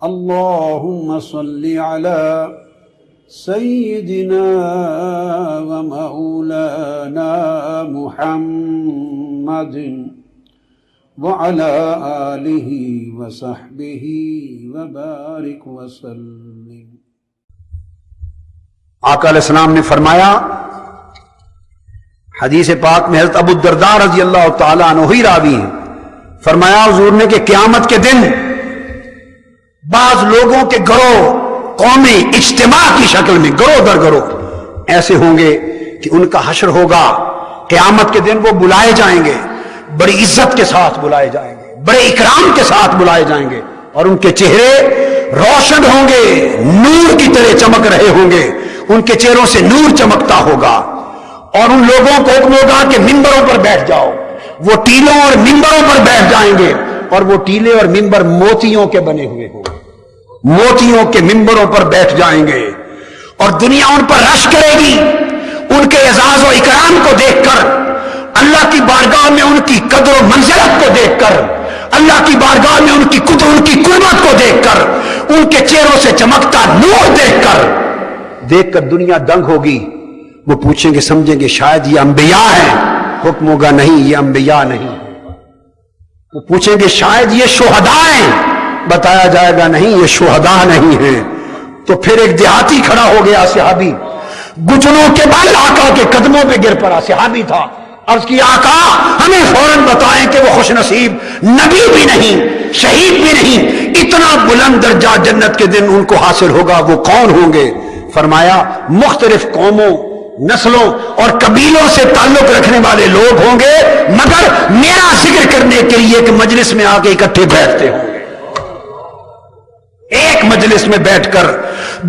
اللهم صل على سيدنا ومولانا محمد وعلى آله وصحبه وبارك وسلم۔ آقا علیہ السلام نے فرمایا، حدیث پاک میں حضرت ابو الدرداء رضی اللہ تعالیٰ عنہ ہی راوی ہیں، فرمایا حضور نے کہ قیامت کے دن بعض لوگوں کے گروہ قومی اجتماع کی شکل میں گروہ در گروہ ایسے ہوں گے کہ ان کا حشر ہوگا، قیامت کے دن وہ بلائے جائیں گے، بڑی عزت کے ساتھ بلائے جائیں گے، بڑے اکرام کے ساتھ بلائے جائیں گے، اور ان کے چہرے روشن ہوں گے، نور کی طرح چمک رہے ہوں گے، ان کے چہروں سے نور چمکتا ہوگا، اور ان لوگوں کو حکم ہوگا کہ ممبروں پر بیٹھ جاؤ۔ وہ ٹیلوں اور ممبروں پر بیٹھ جائیں گے، اور وہ ٹیلے اور ممبر موتیوں کے بنے ہوئے ہوں گے، موتیوں کے ممبروں پر بیٹھ جائیں گے، اور دنیا ان پر رش کرے گی۔ ان کے اعزاز و اکرام کو دیکھ کر، اللہ کی بارگاہ میں ان کی قدر و منزلت کو دیکھ کر، اللہ کی بارگاہ میں ان کی قدر، ان کی قربت کو دیکھ کر، ان کے چہروں سے چمکتا نور دیکھ کر دنیا دنگ ہوگی۔ وہ پوچھیں گے، سمجھیں گے شاید یہ انبیاء ہیں، حکم ہوگا نہیں، یہ انبیاء نہیں۔ وہ پوچھیں گے شاید یہ شہداء ہیں، بتایا جائے گا نہیں، یہ شہداء نہیں ہیں۔ تو پھر ایک دیہاتی کھڑا ہو گیا، صحابی، گھٹنوں کے بل آقا کے قدموں پہ گر پڑا، صحابی تھا، عرض کی آقا ہمیں فوراً بتائیں کہ وہ خوش نصیب نبی بھی نہیں، شہید بھی نہیں، اتنا بلند درجہ جنت کے دن ان کو حاصل ہوگا، وہ کون ہوں گے؟ فرمایا مختلف قوموں، نسلوں اور قبیلوں سے تعلق رکھنے والے لوگ ہوں گے، مگر میرا ذکر کرنے کے لیے ایک مجلس میں آ کے اکٹھے بیٹھتے ہوں گے، ایک مجلس میں بیٹھ کر،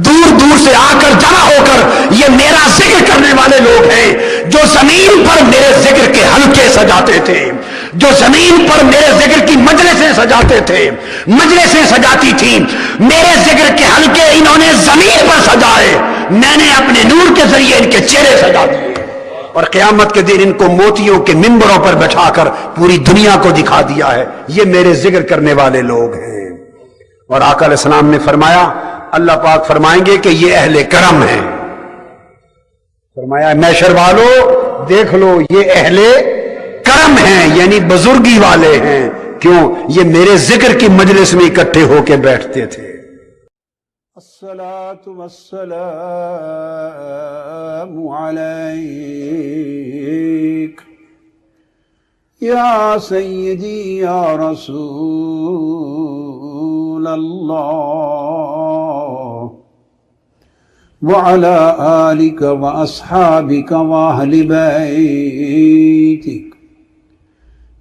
دور دور سے آ کر جمع ہو کر یہ میرا ذکر کرنے والے لوگ ہیں، جو زمین پر میرے ذکر کے حلقے سجاتے تھے، جو زمین پر میرے ذکر کی مجلسیں سجاتے تھے، مجلسیں سجاتی تھیں، میرے ذکر کے حلقے انہوں نے زمین پر سجائے، میں نے اپنے نور کے ذریعے ان کے چہرے سجا دیے، اور قیامت کے دن ان کو موتیوں کے ممبروں پر بٹھا کر پوری دنیا کو دکھا دیا ہے، یہ میرے ذکر کرنے والے لوگ ہیں۔ اور آقا علیہ السلام نے فرمایا، اللہ پاک فرمائیں گے کہ یہ اہل کرم ہیں۔ فرمایا محشر والو دیکھ لو، یہ اہل کرم ہیں، یعنی بزرگی والے ہیں۔ کیوں؟ یہ میرے ذکر کی مجلس میں اکٹھے ہو کے بیٹھتے تھے۔ الصلاة والسلام علیک یا سیدی یا رسول اللہ وعلى آلك وأصحابك وأهل بيتك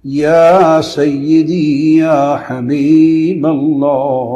يا سيدي يا حبيب الله